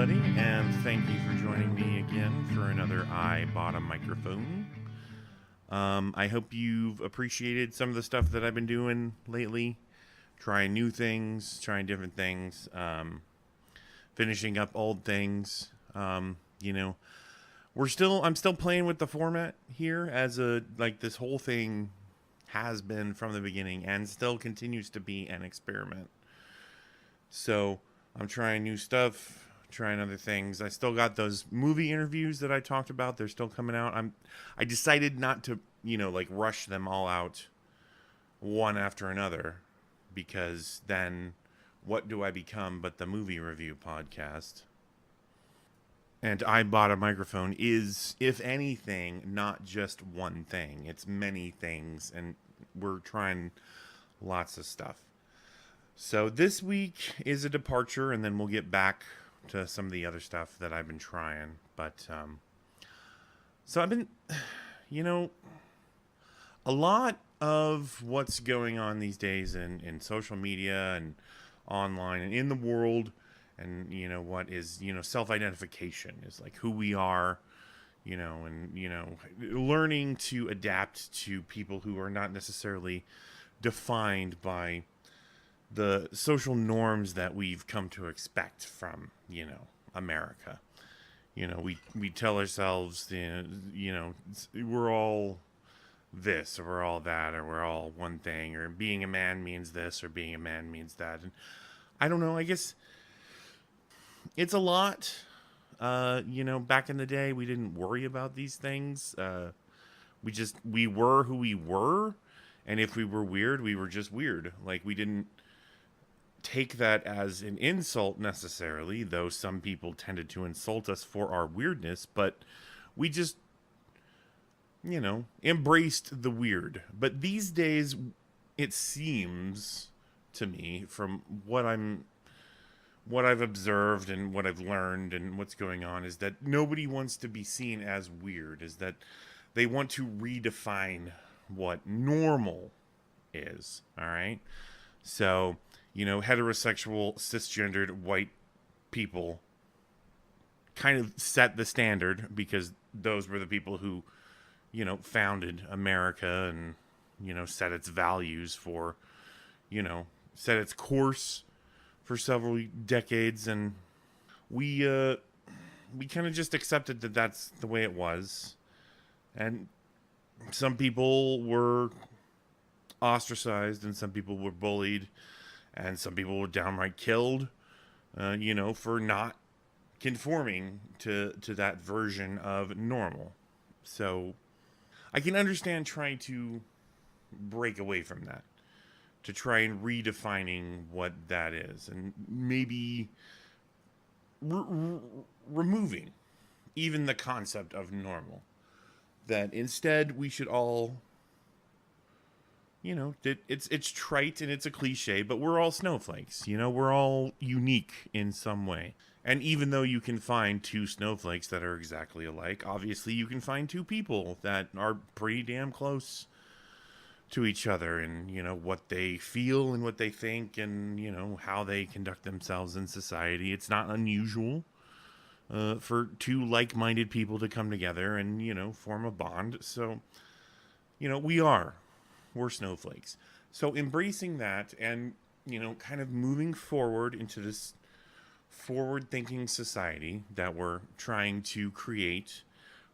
everybody, and thank you for joining me again for another I Bought a Microphone. I hope you've appreciated some of the stuff that I've been doing lately, trying new things, trying different things, finishing up old things. You know, I'm still playing with the format here this whole thing has been from the beginning and still continues to be an experiment. So I'm trying new stuff, trying other things. I still got those movie interviews that I talked about. They're still coming out. I decided not to, rush them all out one after another, because then what do I become but the movie review podcast? And I Bought a Microphone is, if anything, not just one thing. It's many things, and we're trying lots of stuff. So this week is a departure, and then we'll get back to some of the other stuff that I've been trying. But, so I've been, a lot of what's going on these days in social media and online and in the world, and, what is, self-identification is like who we are, learning to adapt to people who are not necessarily defined by the social norms that we've come to expect from, America. We tell ourselves, we're all this, or we're all that, or we're all one thing, or being a man means this, or being a man means that. And I don't know, I guess it's a lot. Back in the day, we didn't worry about these things. We were who we were. And if we were weird, we were just weird. Like, we didn't take that as an insult necessarily, though some people tended to insult us for our weirdness, but we just, embraced the weird. But these days, it seems to me, from what I've observed and what I've learned and what's going on, is that nobody wants to be seen as weird, is that they want to redefine what normal is, all right? So, heterosexual, cisgendered white people kind of set the standard, because those were the people who, founded America and, set its values for, set its course for several decades. And we kind of just accepted that that's the way it was. And some people were ostracized, and some people were bullied, and some people were downright killed, for not conforming to that version of normal. So I can understand trying to break away from that, to try and redefining what that is, and maybe removing even the concept of normal. That instead we should all, it's trite and it's a cliche, but we're all snowflakes. We're all unique in some way. And even though you can find two snowflakes that are exactly alike, obviously you can find two people that are pretty damn close to each other, and, what they feel and what they think, and, how they conduct themselves in society. It's not unusual for two like-minded people to come together and, form a bond. So, we're snowflakes. So embracing that and, kind of moving forward into this forward-thinking society that we're trying to create,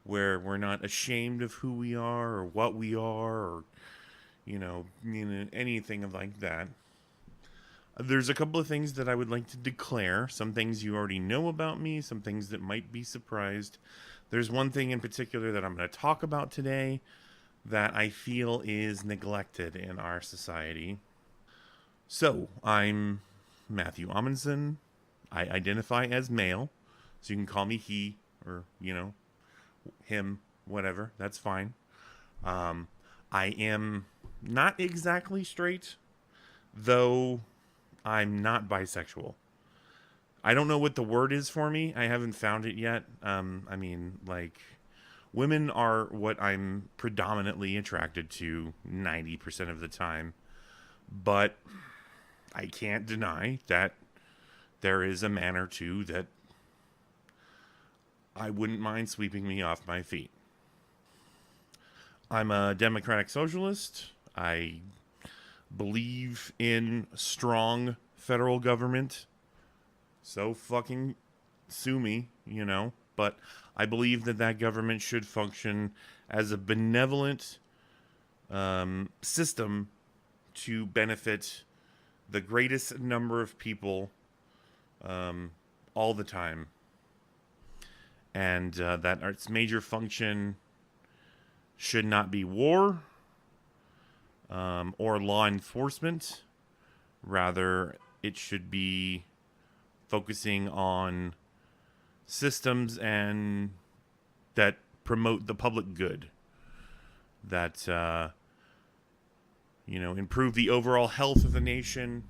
where we're not ashamed of who we are or what we are, or, anything like that. There's a couple of things that I would like to declare. Some things you already know about me, some things that might be surprised. There's one thing in particular that I'm going to talk about today that I feel is neglected in our society. So, I'm Matthew Amundsen. I identify as male, so you can call me he, or, him, whatever. That's fine. I am not exactly straight, though I'm not bisexual. I don't know what the word is for me. I haven't found it yet. Women are what I'm predominantly attracted to 90% of the time. But I can't deny that there is a man or two that I wouldn't mind sweeping me off my feet. I'm a democratic socialist. I believe in strong federal government. So fucking sue me, you know. But I believe that that government should function as a benevolent system to benefit the greatest number of people all the time. And that its major function should not be war or law enforcement. Rather, it should be focusing on systems and that promote the public good, that improve the overall health of the nation,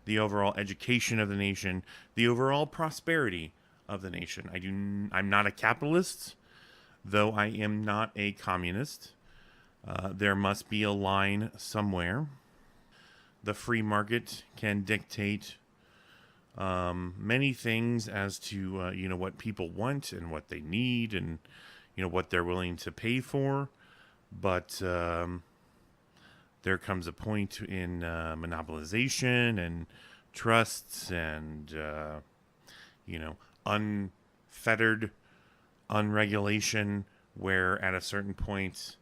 the overall education of the nation, the overall prosperity of the nation. I'm not a capitalist, though I am not a communist. There must be a line somewhere. The free market can dictate many things as to what people want and what they need, and what they're willing to pay for. But there comes a point in monopolization and trusts and unfettered unregulation, where at a certain point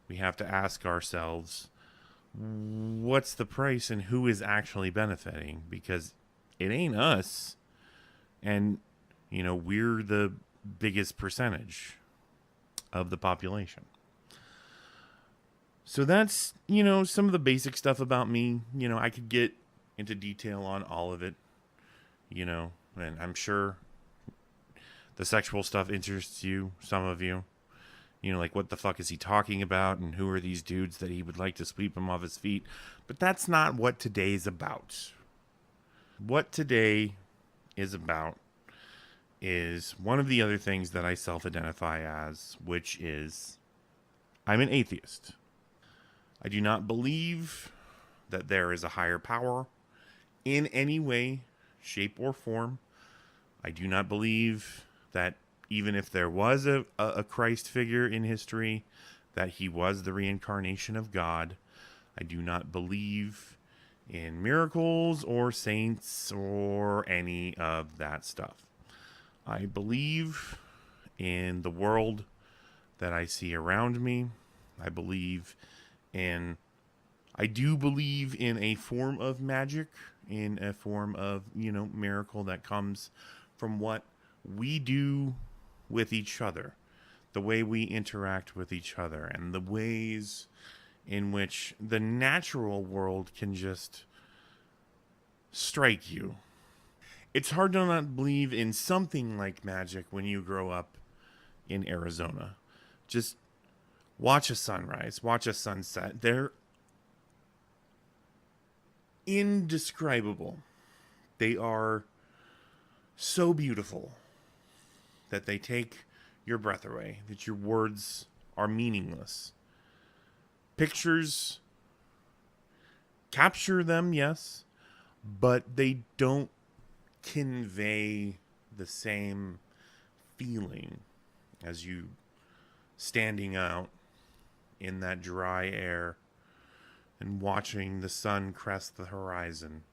we have to ask ourselves, what's the price and who is actually benefiting? Because it ain't us, and we're the biggest percentage of the population. So that's some of the basic stuff about me. I could get into detail on all of it, and I'm sure the sexual stuff interests you, some of you. Like, what the fuck is he talking about, and who are these dudes that he would like to sweep him off his feet? But that's not what today's about. What today is about is one of the other things that I self-identify as, which is I'm an atheist. I do not believe that there is a higher power in any way, shape, or form. I do not believe that even if there was a Christ figure in history, that he was the reincarnation of God. I do not believe in miracles or saints or any of that stuff. I believe in the world that I see around me. I do believe in a form of magic, in a form of, miracle that comes from what we do with each other, the way we interact with each other, and the ways in which the natural world can just strike you. It's hard to not believe in something like magic when you grow up in Arizona. Just watch a sunrise, watch a sunset. They're indescribable. They are so beautiful that they take your breath away, that your words are meaningless. Pictures capture them, yes, but they don't convey the same feeling as you standing out in that dry air and watching the sun crest the horizon,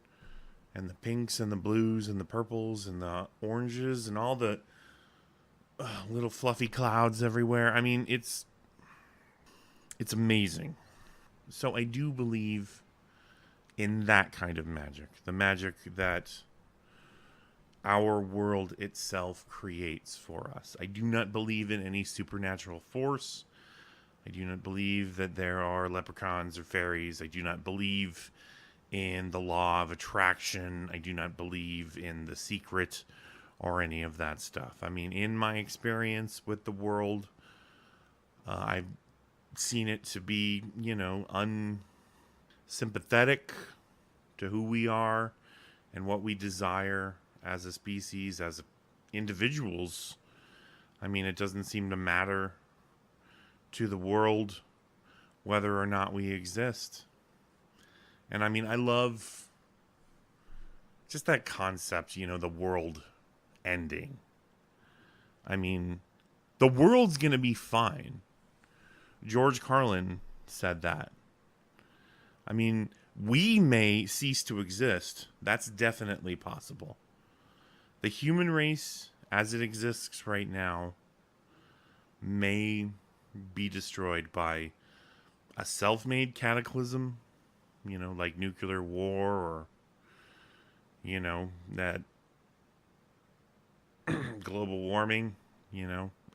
and the pinks and the blues and the purples and the oranges and all the little fluffy clouds everywhere. I mean, it's amazing. So I do believe in that kind of magic, the magic that our world itself creates for us. I do not believe in any supernatural force. I do not believe that there are leprechauns or fairies. I do not believe in the law of attraction. I do not believe in The Secret or any of that stuff. I mean, in my experience with the world, I've seen it to be, unsympathetic to who we are and what we desire as a species, as individuals. I mean, it doesn't seem to matter to the world whether or not we exist. And I mean, I love just that concept, the world ending. I mean, the world's going to be fine. George Carlin said that. I mean, we may cease to exist. That's definitely possible. The human race, as it exists right now, may be destroyed by a self-made cataclysm, like nuclear war, or, that global warming,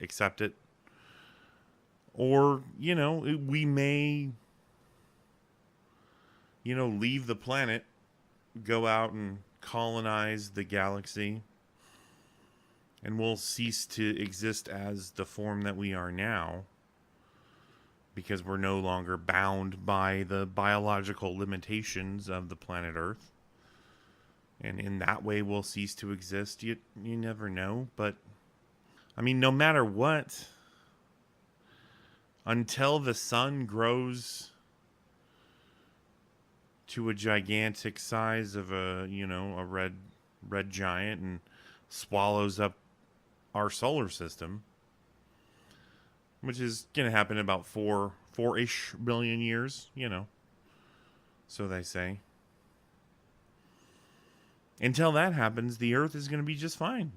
accept it. Or, we may, leave the planet, go out and colonize the galaxy, and we'll cease to exist as the form that we are now, because we're no longer bound by the biological limitations of the planet Earth. And in that way, we'll cease to exist. You never know. But, I mean, no matter what, until the sun grows to a gigantic size of a red giant and swallows up our solar system, which is going to happen in about 4-ish billion years, so they say. Until that happens, the Earth is going to be just fine.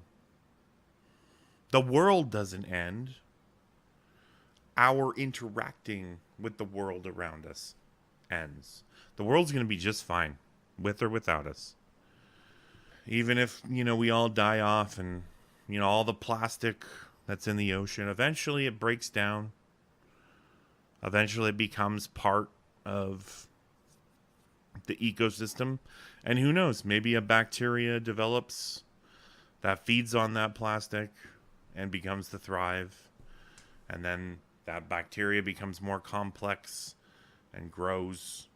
The world doesn't end. Our interacting with the world around us ends. The world's going to be just fine, with or without us. Even if, we all die off and, all the plastic that's in the ocean, eventually it breaks down. Eventually it becomes part of the ecosystem. And who knows, maybe a bacteria develops that feeds on that plastic and becomes to thrive. And then that bacteria becomes more complex and grows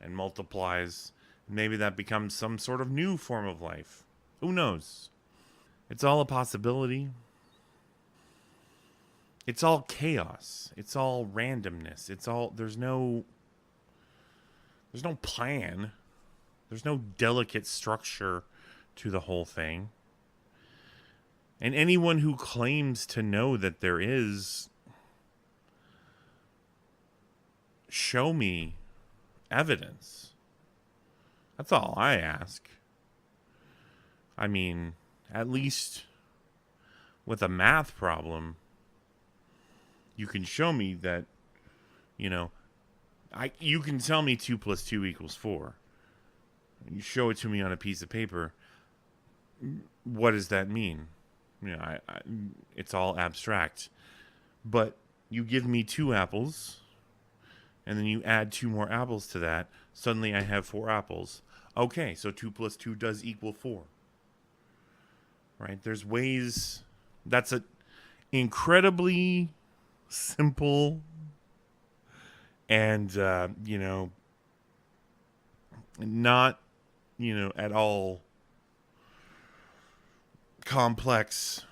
and multiplies. Maybe that becomes some sort of new form of life. Who knows? It's all a possibility. It's all chaos. It's all randomness. There's no plan. There's no delicate structure to the whole thing. And anyone who claims to know that there is, show me evidence. That's all I ask. I mean, at least with a math problem, you can show me that, you can tell me 2 + 2 = 4. You show it to me on a piece of paper. What does that mean? It's all abstract. But you give me 2 apples, and then you add 2 more apples to that. Suddenly I have 4 apples. Okay, so 2 + 2 does equal 4. Right? There's ways. That's an incredibly simple and, not, at all complex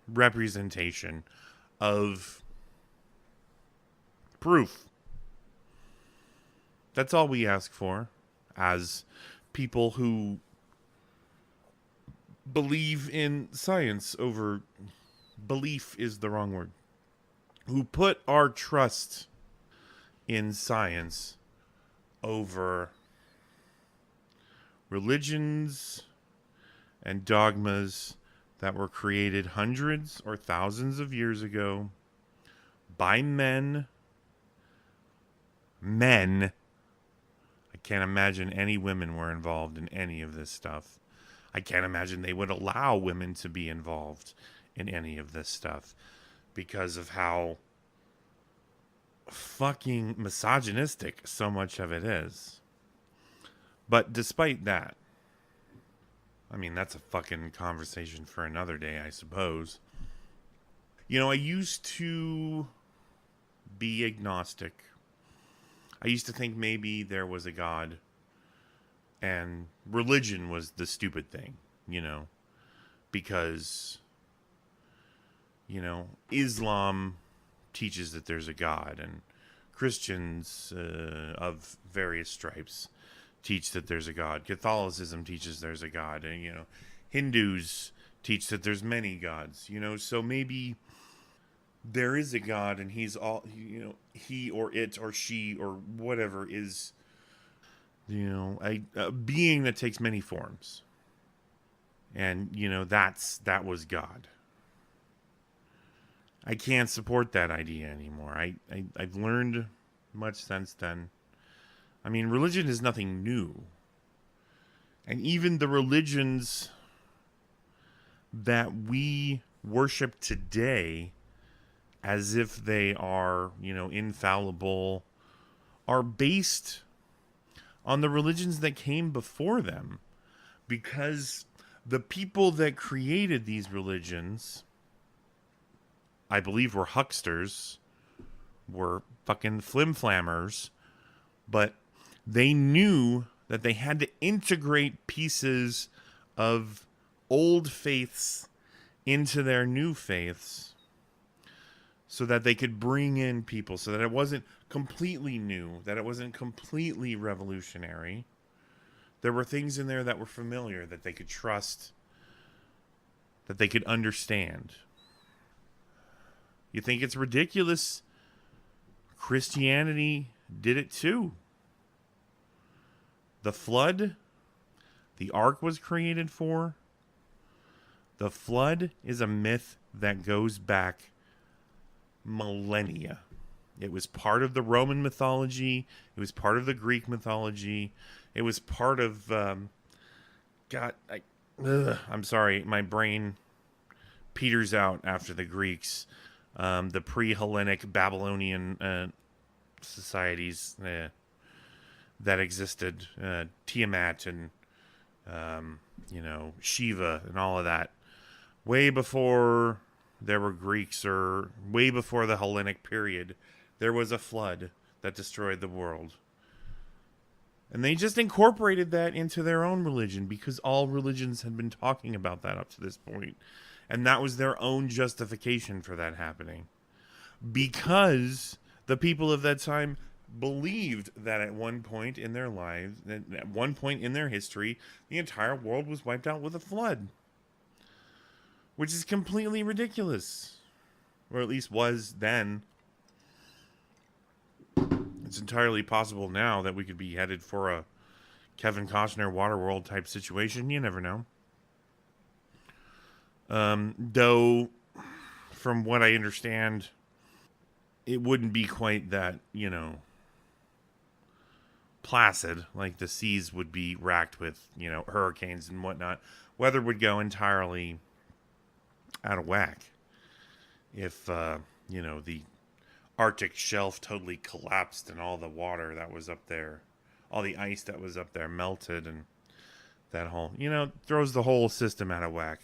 representation of proof. That's all we ask for as people who believe in science over belief is the wrong word. Who put our trust in science over religions and dogmas that were created hundreds or thousands of years ago by men. I can't imagine any women were involved in any of this stuff. I can't imagine they would allow women to be involved in any of this stuff because of how fucking misogynistic so much of it is. But despite that, I mean, that's a fucking conversation for another day, I suppose. I used to be agnostic. I used to think maybe there was a God and religion was the stupid thing, because, Islam teaches that there's a God, and Christians of various stripes teach that there's a God. Catholicism teaches there's a God, and Hindus teach that there's many gods, so maybe there is a God and he's all, he or it or she or whatever is, a being that takes many forms. And, that was God. I can't support that idea anymore. I've learned much since then. I mean, religion is nothing new. And even the religions that we worship today as if they are, infallible, are based on the religions that came before them. Because the people that created these religions, I believe, were hucksters, were fucking flim-flammers, but they knew that they had to integrate pieces of old faiths into their new faiths so that they could bring in people, so that it wasn't completely new, that it wasn't completely revolutionary. There were things in there that were familiar, that they could trust, that they could understand. You think it's ridiculous? Christianity did it too. The flood, the ark was created for. The flood is a myth that goes back millennia. It was part of the Roman mythology. It was part of the Greek mythology. It was part of, I'm sorry, my brain peters out after the Greeks. The pre-Hellenic Babylonian societies that existed, Tiamat and, Shiva and all of that. Way before there were Greeks, or way before the Hellenic period, there was a flood that destroyed the world. And they just incorporated that into their own religion because all religions had been talking about that up to this point. And that was their own justification for that happening. Because the people of that time believed that at one point in their lives, at one point in their history, the entire world was wiped out with a flood. Which is completely ridiculous. Or at least was then. It's entirely possible now that we could be headed for a Kevin Costner Waterworld type situation. You never know. Though, from what I understand, it wouldn't be quite that, placid. Like the seas would be racked with, hurricanes and whatnot. Weather would go entirely out of whack if, the Arctic shelf totally collapsed and all the water that was up there, all the ice that was up there melted, and that whole, throws the whole system out of whack.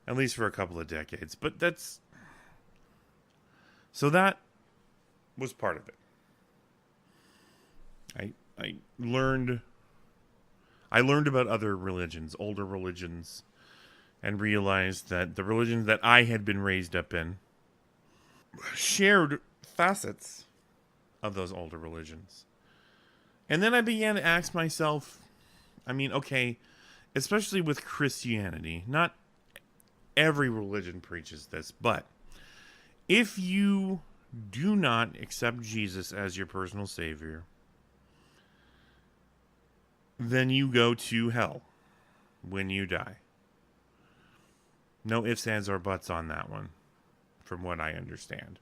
At least for a couple of decades. But so that was part of it. I learned about other religions, older religions, and realized that the religions that I had been raised up in shared facets of those older religions. And then I began to ask myself, especially with Christianity, not every religion preaches this, but if you do not accept Jesus as your personal savior, then you go to hell when you die. No ifs, ands, or buts on that one, from what I understand.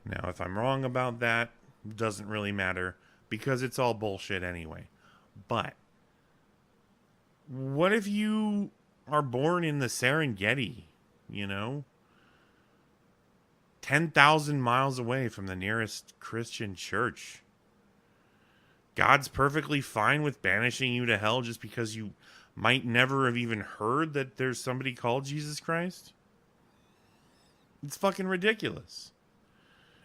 Now, if I'm wrong about that, doesn't really matter, because it's all bullshit anyway. But what if you are born in the Serengeti, 10,000 miles away from the nearest Christian church? God's perfectly fine with banishing you to hell just because you might never have even heard that there's somebody called Jesus Christ? It's fucking ridiculous.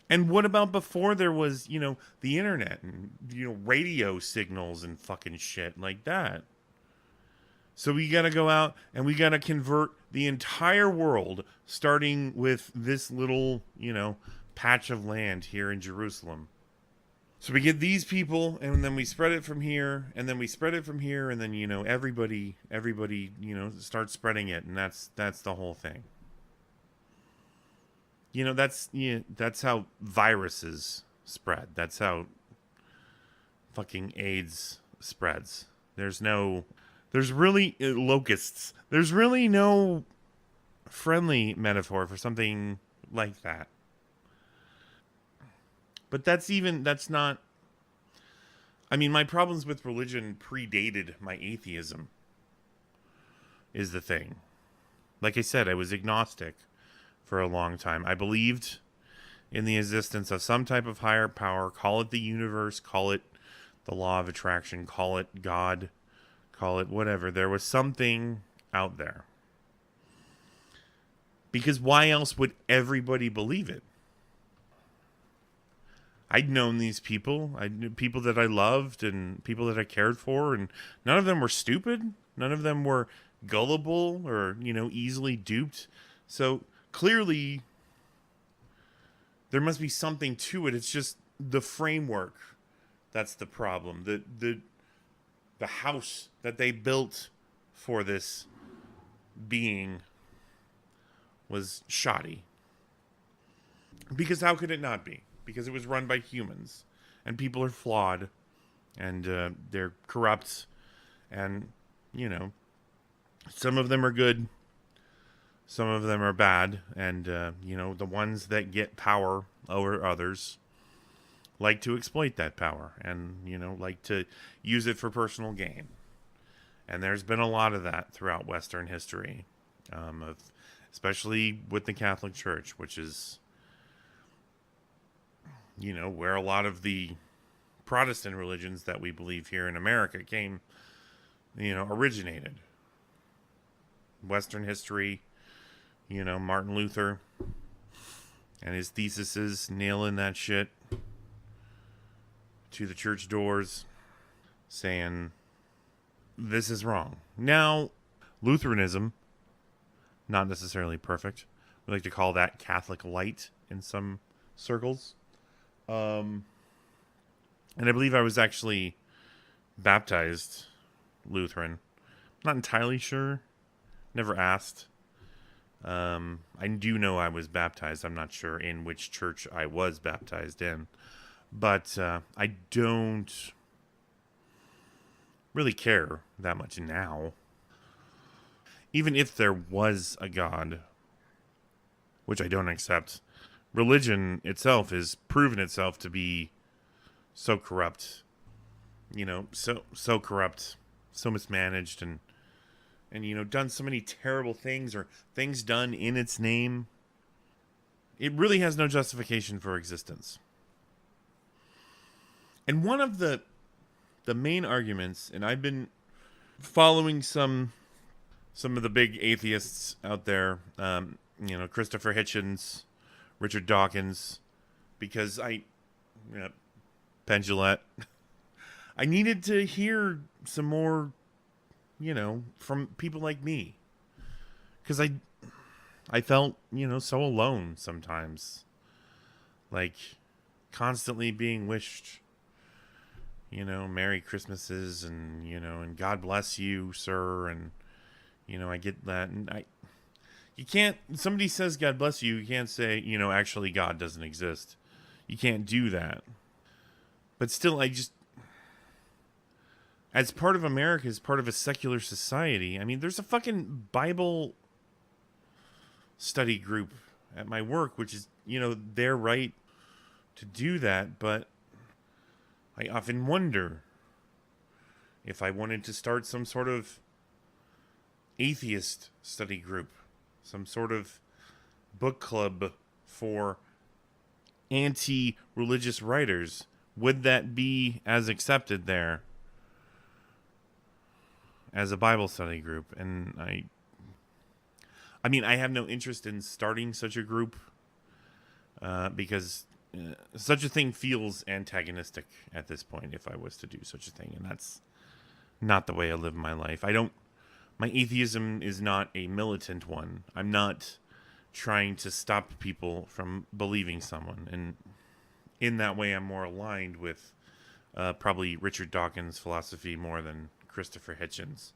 And what about before there was, the internet and, radio signals and fucking shit like that? So we got to go out and we got to convert the entire world, starting with this little, patch of land here in Jerusalem. So we get these people, and then we spread it from here, and then we spread it from here, and then everybody starts spreading it, and that's the whole thing. That's how viruses spread. That's how fucking AIDS spreads. There's really locusts. There's really no friendly metaphor for something like that. But that's not. I mean, my problems with religion predated my atheism, is the thing. Like I said, I was agnostic for a long time. I believed in the existence of some type of higher power. Call it the universe, call it the law of attraction, call it God, call it whatever. There was something out there. Because why else would everybody believe it? I'd known these people. I knew people that I loved and people that I cared for, and none of them were stupid. None of them were gullible or, easily duped. So clearly there must be something to it. It's just the framework that's the problem. The house that they built for this being was shoddy. Because how could it not be? Because it was run by humans, and people are flawed, and they're corrupt, and some of them are good, some of them are bad, and the ones that get power over others like to exploit that power, and like to use it for personal gain. And there's been a lot of that throughout Western history, especially with the Catholic Church, which is where a lot of the Protestant religions that we believe here in America originated. Western history, Martin Luther and his theses nailing that shit to the church doors, saying this is wrong. Now, Lutheranism, not necessarily perfect. We like to call that Catholic light in some circles. And I believe I was actually baptized Lutheran. Not entirely sure. Never asked. I do know I was baptized. I'm not sure in which church I was baptized in. But I don't really care that much now. Even if there was a God, which I don't accept, religion itself has proven itself to be so corrupt, so corrupt, so mismanaged, and done so many terrible things, or things done in its name. It really has no justification for existence. And one of the main arguments, and I've been following some of the big atheists out there, Christopher Hitchens, Richard Dawkins, because Penn Jillette, I needed to hear some more, from people like me, because I felt, so alone sometimes, like constantly being wished, Merry Christmases and God bless you, sir, and I get that, and you can't, somebody says God bless you, you can't say, actually God doesn't exist. You can't do that. But still, as part of America, as part of a secular society, I mean, there's a fucking Bible study group at my work, which is, their right to do that, but I often wonder if I wanted to start some sort of atheist study group, some sort of book club for anti-religious writers, would that be as accepted there as a Bible study group? And I mean, I have no interest in starting such a group because such a thing feels antagonistic at this point if I was to do such a thing, and that's not the way I live my life. My atheism is not a militant one. I'm not trying to stop people from believing someone, and in that way, I'm more aligned with probably Richard Dawkins' philosophy more than Christopher Hitchens.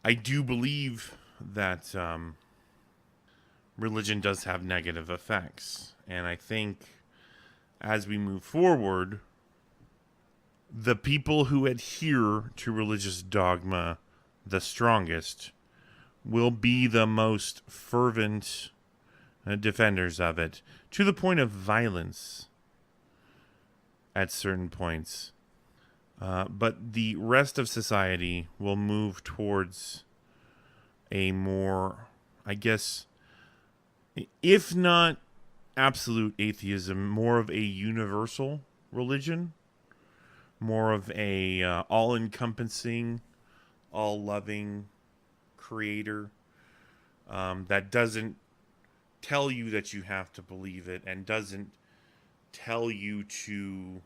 I do believe that religion does have negative effects, and I think as we move forward, the people who adhere to religious dogma the strongest will be the most fervent defenders of it, to the point of violence at certain points. But the rest of society will move towards a more, I guess, if not absolute atheism, more of a universal religion, more of a all-encompassing, all-loving creator that doesn't tell you that you have to believe it and doesn't tell you to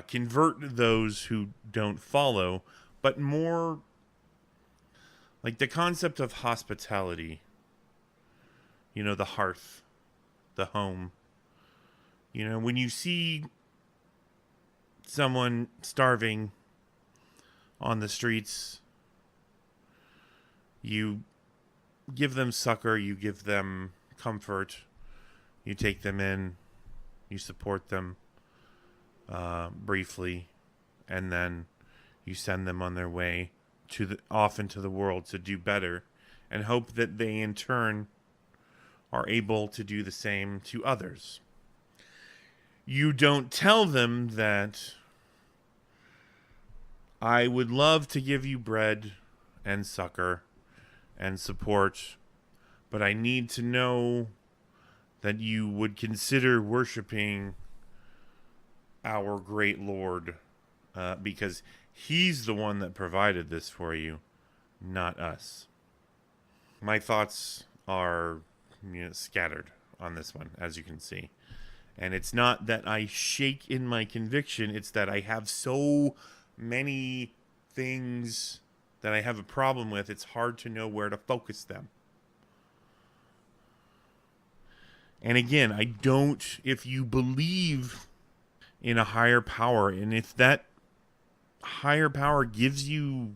convert those who don't follow, but more like the concept of hospitality. You know, the hearth, the home. You know, when you see someone starving on the streets, you give them succor, you give them comfort, you take them in, you support them briefly, and then you send them on their way off into the world to do better, and hope that they in turn are able to do the same to others. You don't tell them that I would love to give you bread and succor and support, but I need to know that you would consider worshiping our great Lord, because he's the one that provided this for you, not us. My thoughts are scattered on this one, as you can see. And it's not that I shake in my conviction, it's that I have so many things that I have a problem with, it's hard to know where to focus them. And again, if you believe in a higher power, and if that higher power gives you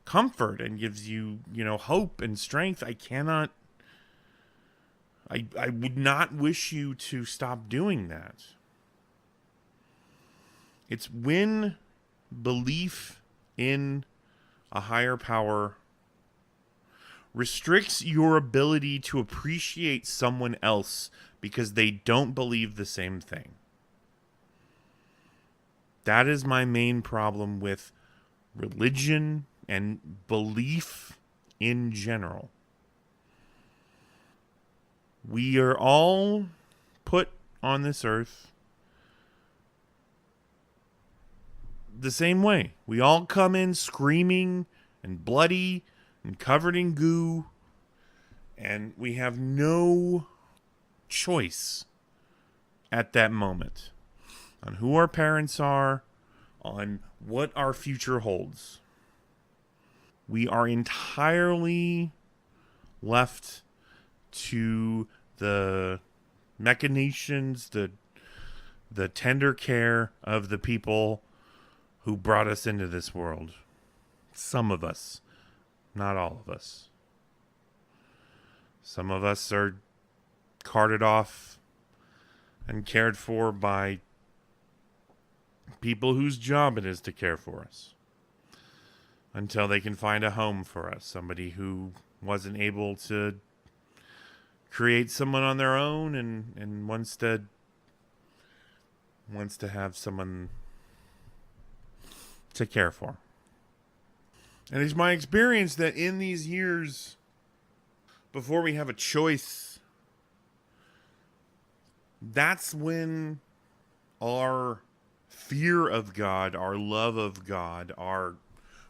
comfort and gives you, hope and strength, I would not wish you to stop doing that. It's when belief in a higher power restricts your ability to appreciate someone else because they don't believe the same thing. That is my main problem with religion and belief in general. We are all put on this earth the same way. We all come in screaming and bloody and covered in goo, and we have no choice at that moment on who our parents are, on what our future holds. We are entirely left to the machinations, the tender care of the people who brought us into this world. Some of us, not all of us. Some of us are carted off and cared for by people whose job it is to care for us until they can find a home for us. Somebody who wasn't able to create someone on their own and wants to have someone to care for. And it's my experience that in these years, before we have a choice, that's when our fear of God, our love of God, our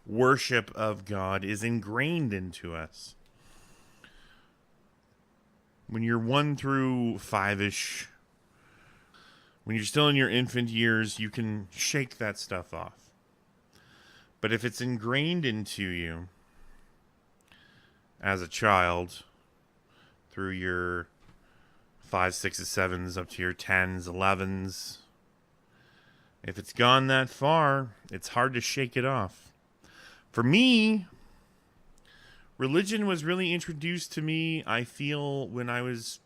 worship of God is ingrained into us. When you're 1 through 5-ish, when you're still in your infant years, you can shake that stuff off. But if it's ingrained into you as a child through your 5s, 6s, 7s, up to your 10s, 11s. If it's gone that far, it's hard to shake it off. For me, religion was really introduced to me, I feel, when I was,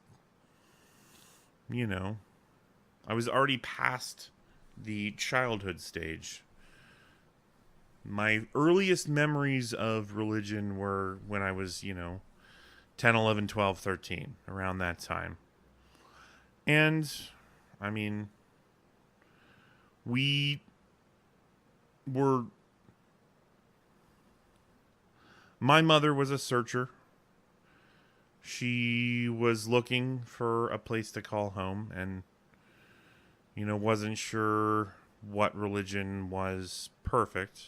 I was already past the childhood stage. My earliest memories of religion were when I was, 10, 11, 12, 13, around that time. And, I mean, we were. My mother was a searcher. She was looking for a place to call home and, wasn't sure what religion was perfect.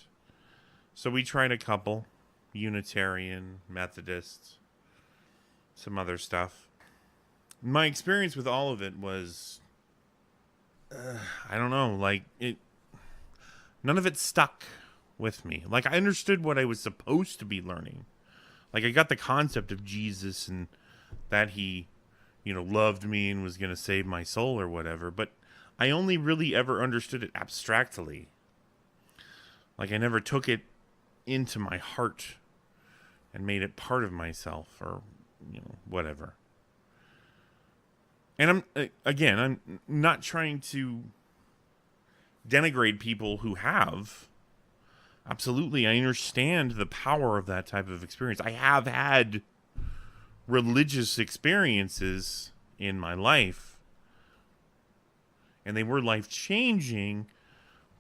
So we tried a couple: Unitarian, Methodist, some other stuff. My experience with all of it was, I don't know, like none of it stuck with me. Like, I understood what I was supposed to be learning. Like, I got the concept of Jesus and that he, loved me and was going to save my soul or whatever, but I only really ever understood it abstractly. Like, I never took it into my heart and made it part of myself, or, whatever. And I'm not trying to denigrate people who have. Absolutely, I understand the power of that type of experience. I have had religious experiences in my life, and they were life-changing,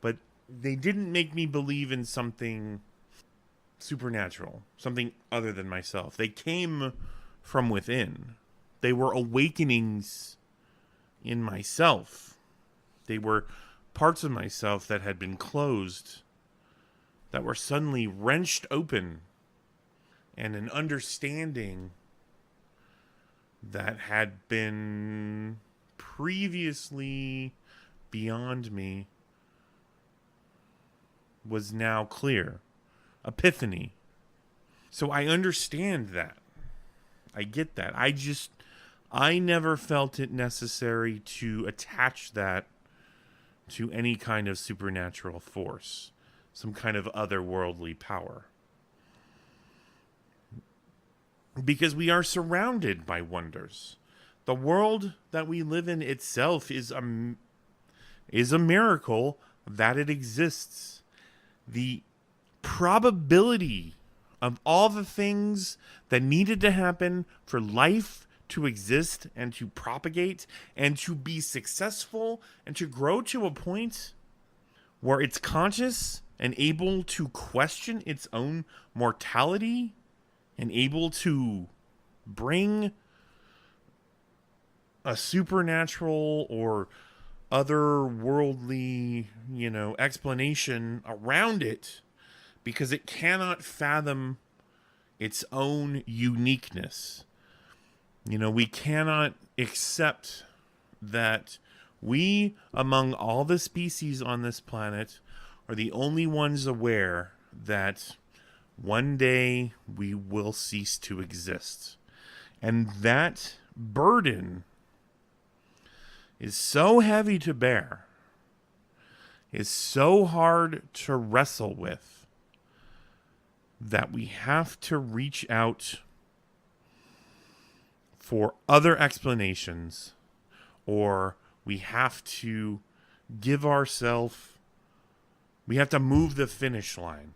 but they didn't make me believe in something supernatural, something other than myself. They came from within. They were awakenings in myself. They were parts of myself that had been closed, that were suddenly wrenched open, and an understanding that had been previously beyond me was now clear. Epiphany. So I understand that. I get that. I never felt it necessary to attach that to any kind of supernatural force, some kind of otherworldly power. Because we are surrounded by wonders. The world that we live in itself is a miracle that it exists. The probability of all the things that needed to happen for life to exist and to propagate and to be successful and to grow to a point where it's conscious and able to question its own mortality and able to bring a supernatural or otherworldly, explanation around it, because it cannot fathom its own uniqueness. We cannot accept that we, among all the species on this planet, are the only ones aware that one day we will cease to exist. And that burden is so heavy to bear, is so hard to wrestle with, that we have to reach out for other explanations, or we have to give ourselves, we have to move the finish line.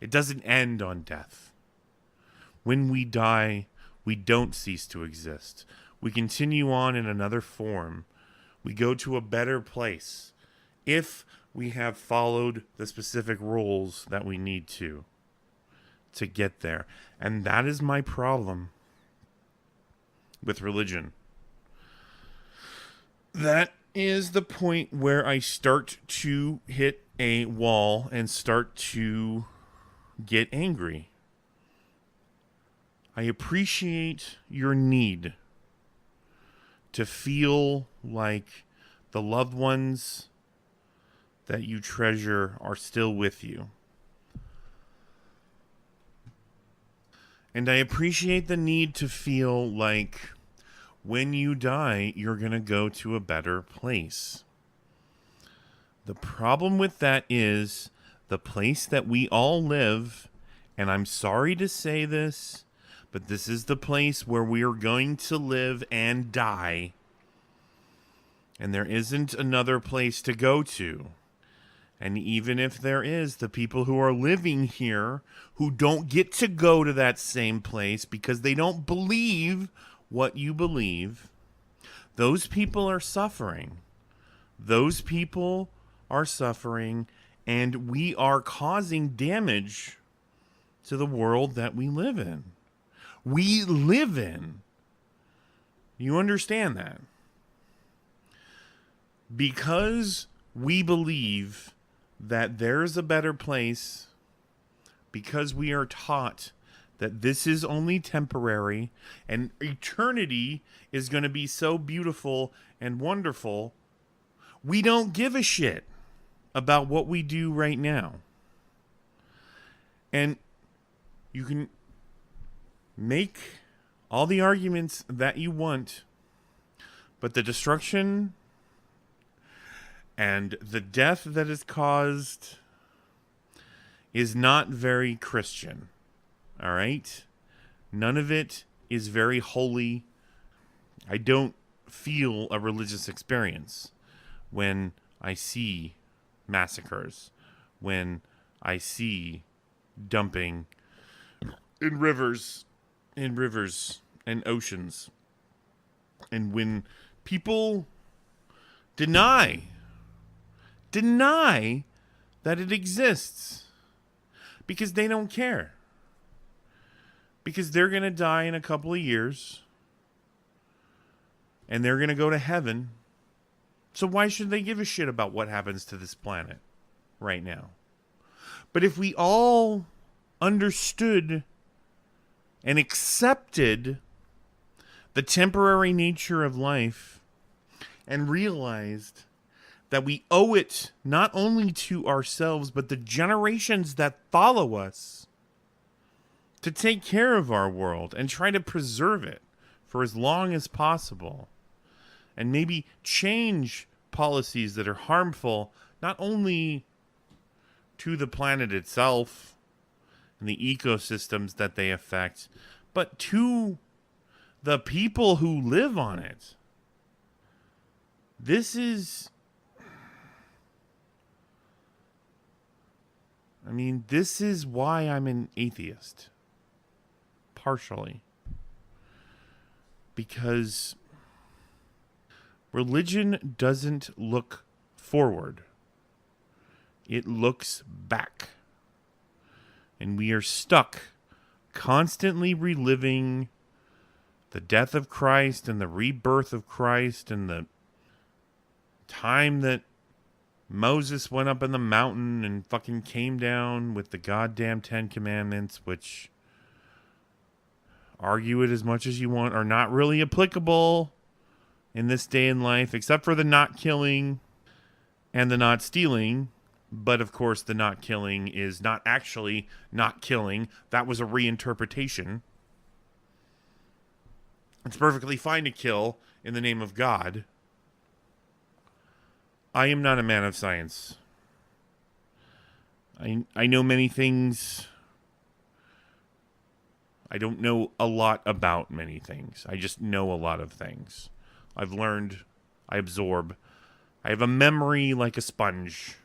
It doesn't end on death. When we die, we don't cease to exist. We continue on in another form. We go to a better place if we have followed the specific rules that we need to get there. And that is my problem with religion. That is the point where I start to hit a wall and start to get angry. I appreciate your need to feel like the loved ones that you treasure are still with you. And I appreciate the need to feel like when you die, you're going to go to a better place. The problem with that is the place that we all live, and I'm sorry to say this, but this is the place where we are going to live and die. And there isn't another place to go to. And even if there is, the people who are living here who don't get to go to that same place because they don't believe what you believe, those people are suffering. Those people are suffering, and we are causing damage to the world that we live in. We live in. You understand that? Because we believe that there's a better place, because we are taught that this is only temporary and eternity is going to be so beautiful and wonderful, we don't give a shit about what we do right now. And you can make all the arguments that you want, but the destruction and the death that is caused is not very Christian. All right? None of it is very holy. I don't feel a religious experience when I see massacres, when I see dumping in rivers and oceans, and when people deny that it exists because they don't care, because they're going to die in a couple of years and they're going to go to heaven. So why should they give a shit about what happens to this planet right now? But if we all understood and accepted the temporary nature of life and realized that we owe it not only to ourselves, but the generations that follow us to take care of our world and try to preserve it for as long as possible, and maybe change policies that are harmful not only to the planet itself and the ecosystems that they affect, but to the people who live on it. This is why I'm an atheist. Partially. Because religion doesn't look forward. It looks back. And we are stuck constantly reliving the death of Christ and the rebirth of Christ and the time that Moses went up in the mountain and fucking came down with the goddamn 10 Commandments, which, argue it as much as you want, are not really applicable in this day in life, except for the not killing and the not stealing. But of course, the not killing is not actually not killing. That was a reinterpretation. It's perfectly fine to kill in the name of God. I am not a man of science. I know many things. I don't know a lot about many things. I just know a lot of things. I've learned. I absorb. I have a memory like a sponge.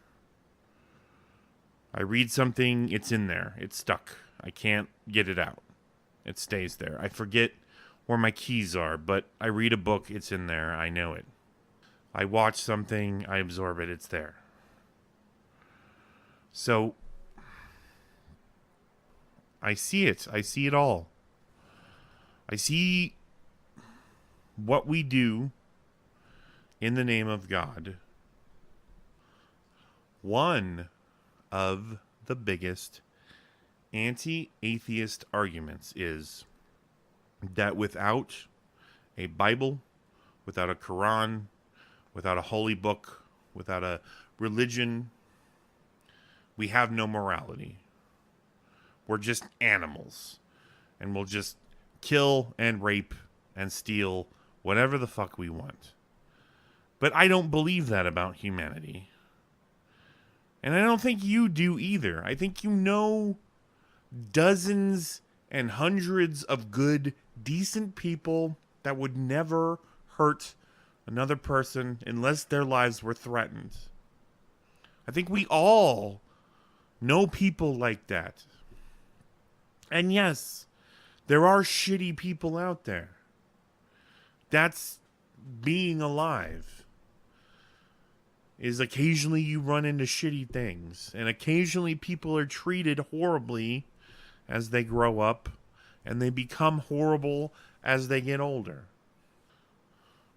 I read something, it's in there. It's stuck. I can't get it out. It stays there. I forget where my keys are, but I read a book, it's in there. I know it. I watch something, I absorb it, it's there. So, I see it. I see it all. I see what we do in the name of God. One of the biggest anti-atheist arguments is that without a Bible, without a Quran, without a holy book, without a religion, we have no morality. We're just animals. And we'll just kill and rape and steal whatever the fuck we want. But I don't believe that about humanity. And I don't think you do either. I think you know dozens and hundreds of good, decent people that would never hurt another person unless their lives were threatened. I think we all know people like that. And yes, there are shitty people out there. That's being alive. Is occasionally you run into shitty things. And occasionally people are treated horribly as they grow up. And they become horrible as they get older.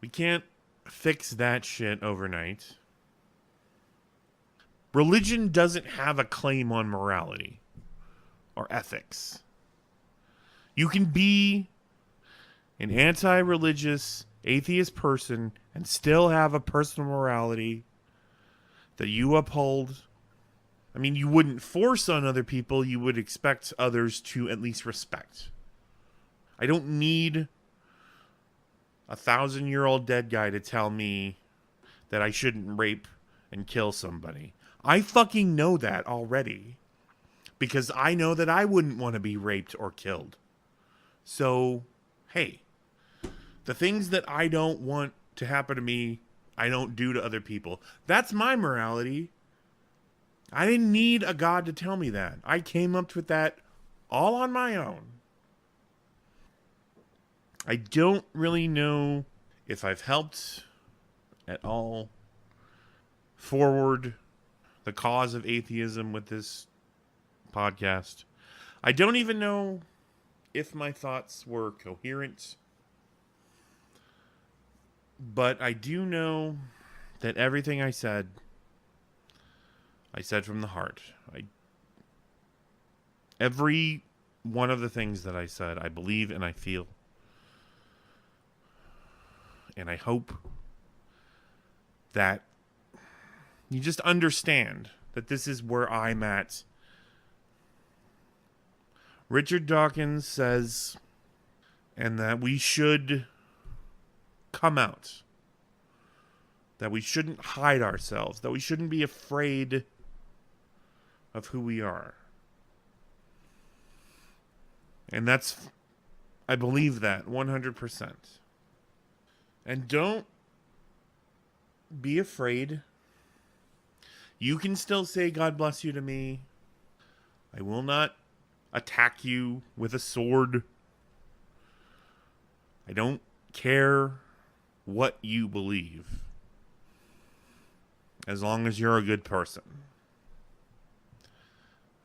We can't fix that shit overnight. Religion doesn't have a claim on morality or ethics. You can be an anti-religious, atheist person and still have a personal morality that you uphold. I mean, you wouldn't force on other people. You would expect others to at least respect. I don't need a 1,000-year-old dead guy to tell me that I shouldn't rape and kill somebody. I fucking know that already. Because I know that I wouldn't want to be raped or killed. So, hey, the things that I don't want to happen to me, I don't do to other people. That's my morality. I didn't need a God to tell me that. I came up with that all on my own. I don't really know if I've helped at all forward the cause of atheism with this podcast. I don't even know if my thoughts were coherent, but I do know that everything I said from the heart. Every one of the things that I said, I believe and I feel. And I hope that you just understand that this is where I'm at. Richard Dawkins says, and that we should come out. That we shouldn't hide ourselves. That we shouldn't be afraid of who we are. And that's, I believe that 100%. And don't be afraid. You can still say God bless you to me. I will not attack you with a sword. I don't care what you believe, as long as you're a good person.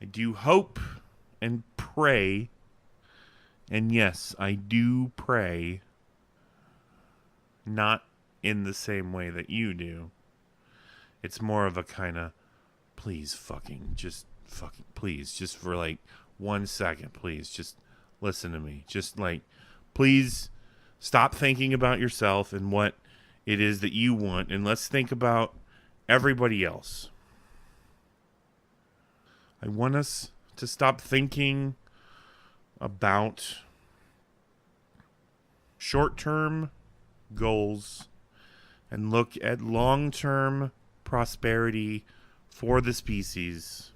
I do hope and pray, and yes, I do pray, not in the same way that you do. It's more of a kind of, please please, just for like 1 second, please, just listen to me. Just like, please stop thinking about yourself and what it is that you want, and let's think about everybody else. I want us to stop thinking about short-term goals and look at long-term prosperity for the species.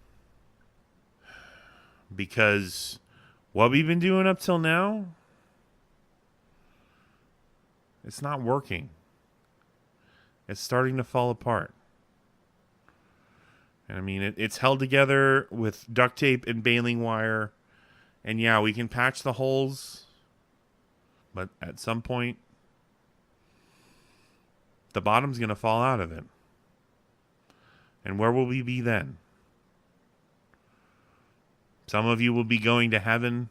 Because what we've been doing up till now, it's not working. It's starting to fall apart. And I mean, it's held together with duct tape and baling wire. And yeah, we can patch the holes. But at some point, the bottom's going to fall out of it. And where will we be then? Some of you will be going to heaven.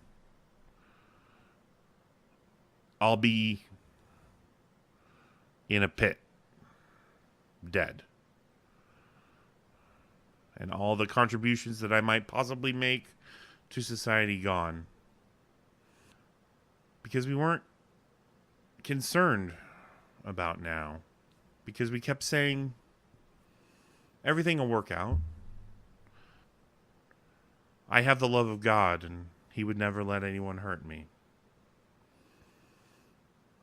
I'll be in a pit, dead. And all the contributions that I might possibly make to society gone. Because we weren't concerned about now. Because we kept saying, everything will work out. I have the love of God, and He would never let anyone hurt me.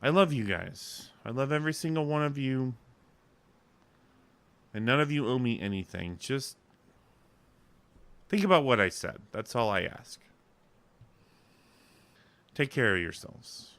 I love you guys. I love every single one of you. And none of you owe me anything. Just think about what I said. That's all I ask. Take care of yourselves.